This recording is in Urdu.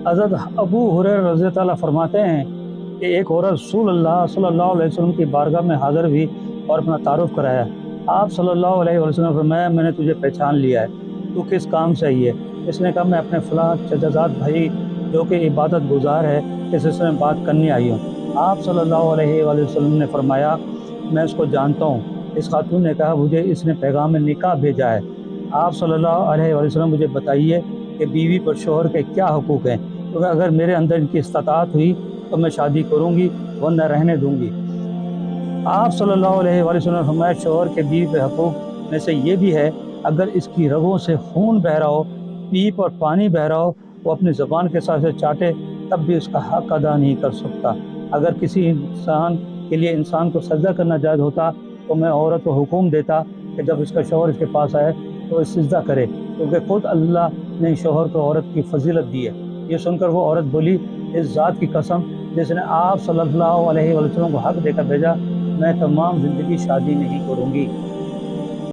حضرت ابو ہریرہ رضی اللہ عنہ فرماتے ہیں کہ ایک عورت رسول اللہ صلی اللہ علیہ وسلم کی بارگاہ میں حاضر ہوئی اور اپنا تعارف کرایا۔ آپ صلی اللہ علیہ وسلم نے فرمایا، میں نے تجھے پہچان لیا ہے، تو کس کام سے آئی ہے؟ اس نے کہا، میں اپنے فلاں چچا بھائی جو کہ عبادت گزار ہے اس سلسلے میں بات کرنے آئی ہوں۔ آپ صلی اللہ علیہ وآلہ وسلم نے فرمایا، میں اس کو جانتا ہوں۔ اس خاتون نے کہا، مجھے اس نے پیغام نکاح بھیجا ہے۔ آپ صلی اللہ علیہ وآلہ وسلم مجھے بتائیے کہ بیوی پر شوہر کے کیا حقوق ہیں، کیونکہ اگر میرے اندر ان کی استطاعت ہوئی تو میں شادی کروں گی ورنہ رہنے دوں گی۔ آپ صلی اللہ علیہ وآلہ وسلم نے فرمایا، شوہر کے بیوی پہ حقوق میں سے یہ بھی ہے، اگر اس کی رگوں سے خون بہہ رہا ہو، پیپ اور پانی بہہ رہا ہو، وہ اپنی زبان کے ساتھ سے چاٹے تب بھی اس کا حق ادا نہیں کر سکتا۔ اگر کسی انسان کے لیے انسان کو سجدہ کرنا جائز ہوتا تو میں عورت کو حکم دیتا کہ جب اس کا شوہر اس کے پاس آئے تو اس سجدہ کرے، کیونکہ خود اللہ نے شوہر کو عورت کی فضیلت دی ہے۔ یہ سن کر وہ عورت بولی، اس ذات کی قسم جس نے آپ صلی اللہ علیہ وسلم کو حق دے کر بھیجا، میں تمام زندگی شادی نہیں کروں گی۔